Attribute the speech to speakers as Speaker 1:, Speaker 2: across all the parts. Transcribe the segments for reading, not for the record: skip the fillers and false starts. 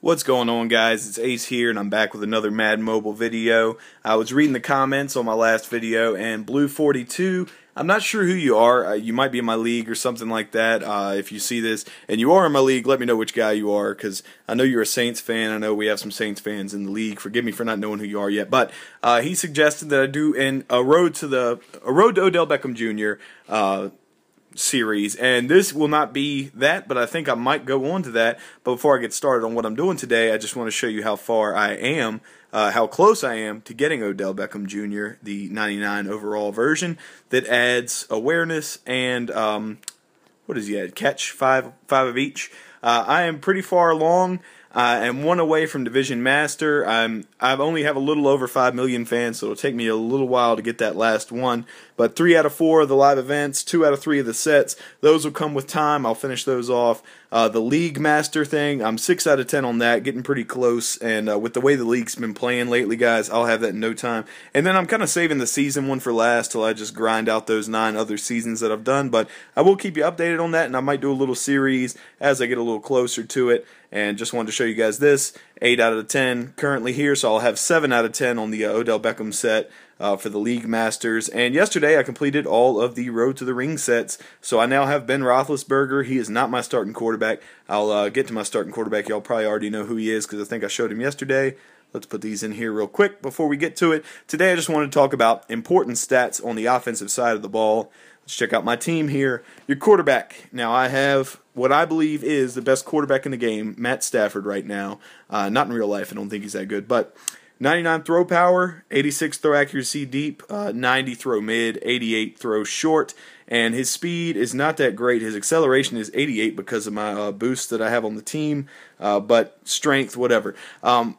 Speaker 1: What's going on, guys? It's Ace here, and I'm back with another Madden Mobile video. I was reading the comments on my last video, and Blue42, I'm not sure who you are. You might be in my league or something like that. If you see this and you are in my league, let me know which guy you are, because I know you're a Saints fan. I know we have some Saints fans in the league. Forgive me for not knowing who you are yet. But he suggested that I do a road to Odell Beckham Jr. Series, and this will not be that, but I think I might go on to that. But before I get started on what I'm doing today, I just want to show you how far I am, how close I am to getting Odell Beckham Jr., the 99 overall version that adds awareness and what does he add? Catch, five of each. I am pretty far along. I'm one away from Division Master. I only have a little over 5 million fans, so it'll take me a little while to get that last one. But 3 out of 4 of the live events, 2 out of 3 of the sets, those will come with time. I'll finish those off. The League Master thing, I'm 6 out of 10 on that, getting pretty close. And with the way the league's been playing lately, guys, I'll have that in no time. And then I'm kind of saving the season one for last till I just grind out those 9 other seasons that I've done. But I will keep you updated on that, and I might do a little series as I get a little closer to it. And just wanted to show you guys this, 8 out of 10 currently here, so I'll have 7 out of 10 on the Odell Beckham set for the League Masters. And yesterday I completed all of the Road to the Ring sets, so I now have Ben Roethlisberger. He is not my starting quarterback. I'll get to my starting quarterback. Y'all probably already know who he is because I think I showed him yesterday. Let's put these in here real quick before we get to it. Today I just wanted to talk about important stats on the offensive side of the ball. Let's check out my team here. Your quarterback. Now I have what I believe is the best quarterback in the game, Matt Stafford, right now. Not in real life. I don't think he's that good. But 99 throw power, 86 throw accuracy deep, 90 throw mid, 88 throw short. And his speed is not that great. His acceleration is 88 because of my boost that I have on the team. But strength, whatever.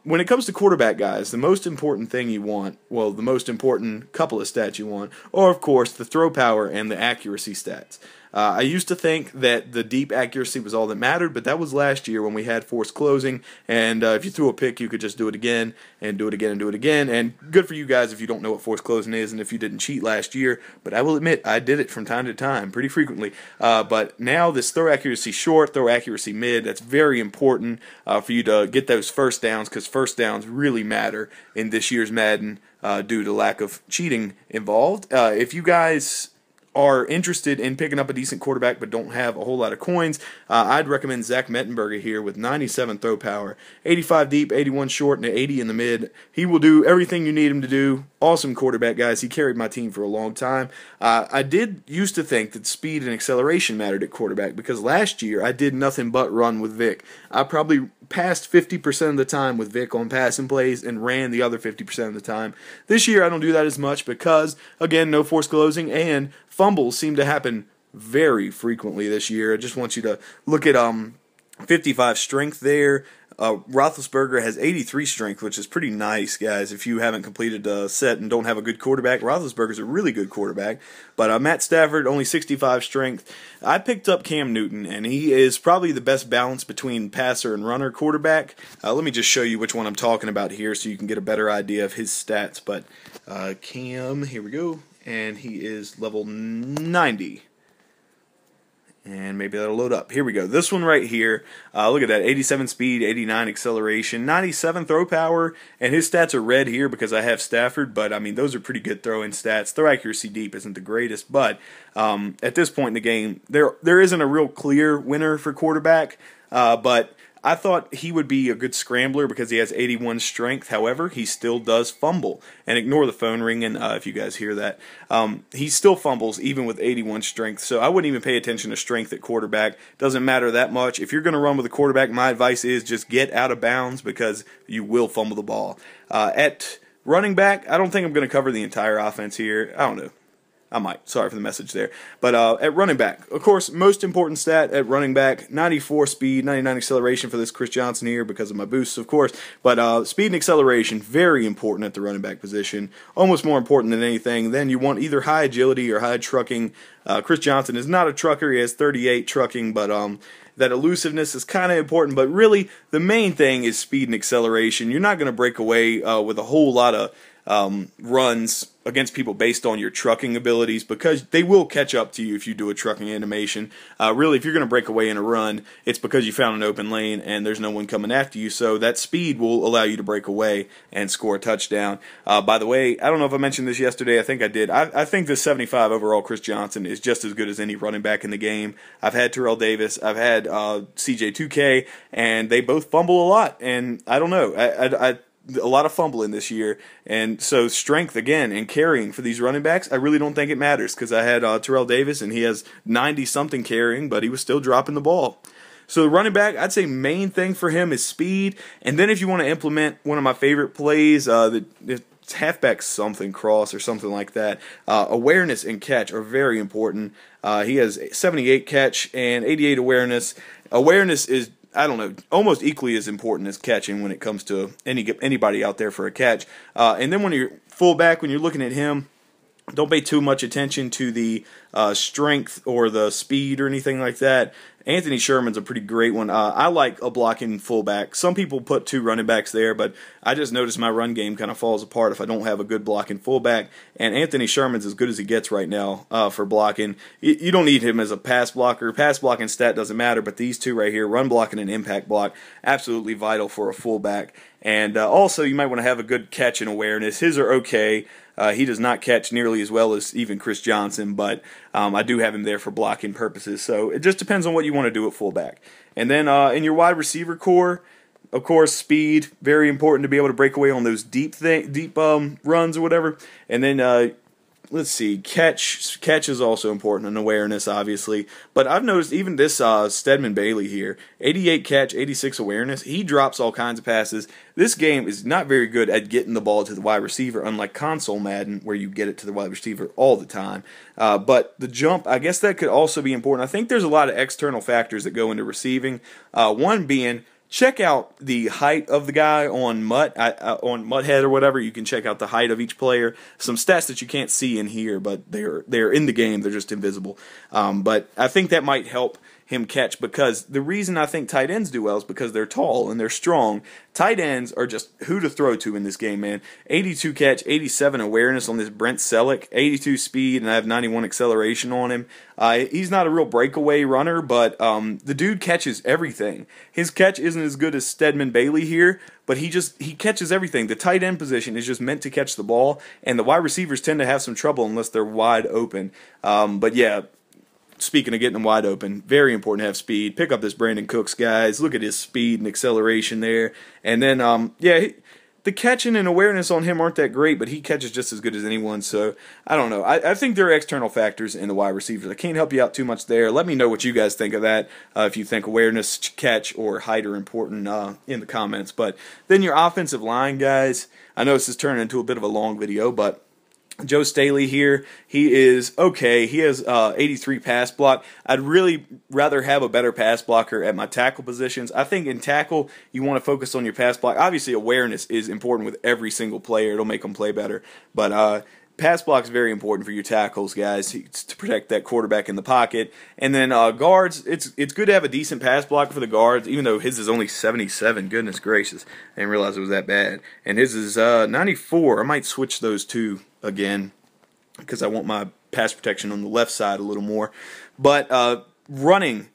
Speaker 1: When it comes to quarterback, guys, the most important thing you want, well, the most important couple of stats you want, are, of course, the throw power and the accuracy stats. I used to think that the deep accuracy was all that mattered, but that was last year when we had forced closing, and if you threw a pick, you could just do it again, and do it again, and do it again, and good for you guys if you don't know what forced closing is, and if you didn't cheat last year, but I will admit, I did it from time to time, pretty frequently, but now this throw accuracy short, throw accuracy mid, that's very important for you to get those first downs, because first downs really matter in this year's Madden due to lack of cheating involved. If you guys are interested in picking up a decent quarterback but don't have a whole lot of coins, I'd recommend Zach Mettenberger here with 97 throw power, 85 deep, 81 short, and 80 in the mid. He will do everything you need him to do. Awesome quarterback, guys. He carried my team for a long time. I did used to think that speed and acceleration mattered at quarterback because last year I did nothing but run with Vic. I probably passed 50% of the time with Vic on passing plays and ran the other 50% of the time. This year I don't do that as much because, again, no forced closing and fumbles seem to happen very frequently this year. I just want you to look at 55 strength there. Roethlisberger has 83 strength, which is pretty nice, guys. If you haven't completed a set and don't have a good quarterback, Roethlisberger's a really good quarterback. But Matt Stafford, only 65 strength. I picked up Cam Newton, and he is probably the best balance between passer and runner quarterback. Let me just show you which one I'm talking about here so you can get a better idea of his stats. But Cam, here we go, and he is level 90. And maybe that'll load up. Here we go. This one right here. Look at that. 87 speed, 89 acceleration, 97 throw power. And his stats are red here because I have Stafford. But, I mean, those are pretty good throw-in stats. Throw accuracy deep isn't the greatest. But at this point in the game, there isn't a real clear winner for quarterback. But I thought he would be a good scrambler because he has 81 strength. However, he still does fumble. And ignore the phone ringing if you guys hear that. He still fumbles even with 81 strength. So I wouldn't even pay attention to strength at quarterback. Doesn't matter that much. If you're going to run with a quarterback, my advice is just get out of bounds because you will fumble the ball. At running back, I don't think I'm going to cover the entire offense here. I don't know. I might. Sorry for the message there. But at running back, of course, most important stat at running back, 94 speed, 99 acceleration for this Chris Johnson here because of my boosts, of course. But speed and acceleration, very important at the running back position. Almost more important than anything. Then you want either high agility or high trucking. Chris Johnson is not a trucker. He has 38 trucking, but that elusiveness is kind of important. But really, the main thing is speed and acceleration. You're not going to break away with a whole lot of runs against people based on your trucking abilities, because they will catch up to you if you do a trucking animation. Really, if you're going to break away in a run, it's because you found an open lane and there's no one coming after you, so that speed will allow you to break away and score a touchdown. By the way, I don't know if I mentioned this yesterday. I think I did. I think this 75 overall Chris Johnson is just as good as any running back in the game. I've had Terrell Davis, I've had CJ2K, and they both fumble a lot, and I don't know. A lot of fumbling this year, and so strength again and carrying for these running backs, I really don't think it matters, because I had Terrell Davis and he has 90-something carrying, but he was still dropping the ball. So the running back, I'd say main thing for him is speed, and then if you want to implement one of my favorite plays, it's halfback something cross or something like that, awareness and catch are very important. He has 78 catch and 88 awareness. Awareness is, I don't know, almost equally as important as catching when it comes to anybody out there for a catch. And then when you're fullback, when you're looking at him, don't pay too much attention to the strength or the speed or anything like that. Anthony Sherman's a pretty great one. I like a blocking fullback. Some people put two running backs there, but I just noticed my run game kind of falls apart if I don't have a good blocking fullback. And Anthony Sherman's as good as he gets right now for blocking. You don't need him as a pass blocker. Pass blocking stat doesn't matter, but these two right here, run blocking and impact block, absolutely vital for a fullback. And also, you might want to have a good catch and awareness. His are okay. He does not catch nearly as well as even Chris Johnson, but I do have him there for blocking purposes. So it just depends on what you want to do at fullback. And then in your wide receiver core, of course, speed, very important to be able to break away on those deep runs or whatever. And then let's see, catch is also important, and awareness, obviously. But I've noticed even this Stedman Bailey here, 88 catch, 86 awareness, he drops all kinds of passes. This game is not very good at getting the ball to the wide receiver, unlike console Madden, where you get it to the wide receiver all the time. But the jump, I guess that could also be important. I think there's a lot of external factors that go into receiving, one being, check out the height of the guy on on Muthead or whatever. You can check out the height of each player. Some stats that you can't see in here, but they're in the game. They're just invisible. But I think that might help him catch, because the reason I think tight ends do well is because they're tall and they're strong. Tight ends are just who to throw to in this game, man. 82 catch, 87 awareness on this Brent Selleck, 82 speed, and I have 91 acceleration on him. He's not a real breakaway runner, but the dude catches everything. His catch isn't as good as Stedman Bailey here, but he catches everything. The tight end position is just meant to catch the ball, and the wide receivers tend to have some trouble unless they're wide open. But yeah, speaking of getting them wide open, very important to have speed. Pick up this Brandon Cooks, guys. Look at his speed and acceleration there. And then, the catching and awareness on him aren't that great, but he catches just as good as anyone. So, I don't know. I think there are external factors in the wide receivers. I can't help you out too much there. Let me know what you guys think of that, if you think awareness, catch, or height are important in the comments. But then your offensive line, guys. I know this is turning into a bit of a long video, but Joe Staley here, he is okay. He has 83 pass block. I'd really rather have a better pass blocker at my tackle positions. I think in tackle, you want to focus on your pass block. Obviously, awareness is important with every single player. It'll make them play better. But pass block is very important for your tackles, guys, to protect that quarterback in the pocket. And then guards, it's good to have a decent pass block for the guards, even though his is only 77. Goodness gracious, I didn't realize it was that bad. And his is 94. I might switch those two again, because I want my pass protection on the left side a little more. But run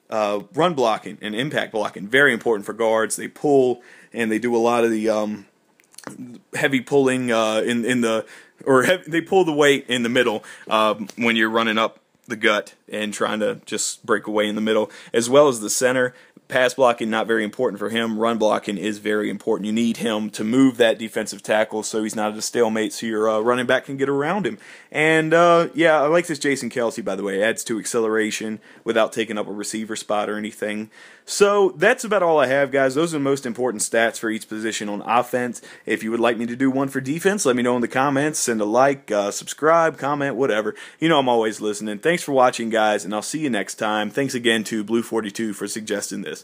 Speaker 1: blocking and impact blocking, very important for guards. They pull, and they do a lot of the heavy pulling they pull the weight in the middle when you're running up the gut and trying to just break away in the middle, as well as the center. Pass blocking, not very important for him. Run blocking is very important. You need him to move that defensive tackle so he's not at a stalemate, so your running back can get around him. And, yeah, I like this Jason Kelce, by the way. It adds to acceleration without taking up a receiver spot or anything. So that's about all I have, guys. Those are the most important stats for each position on offense. If you would like me to do one for defense, let me know in the comments. Send a like, subscribe, comment, whatever. You know I'm always listening. Thanks for watching, guys, and I'll see you next time. Thanks again to Blue42 for suggesting this.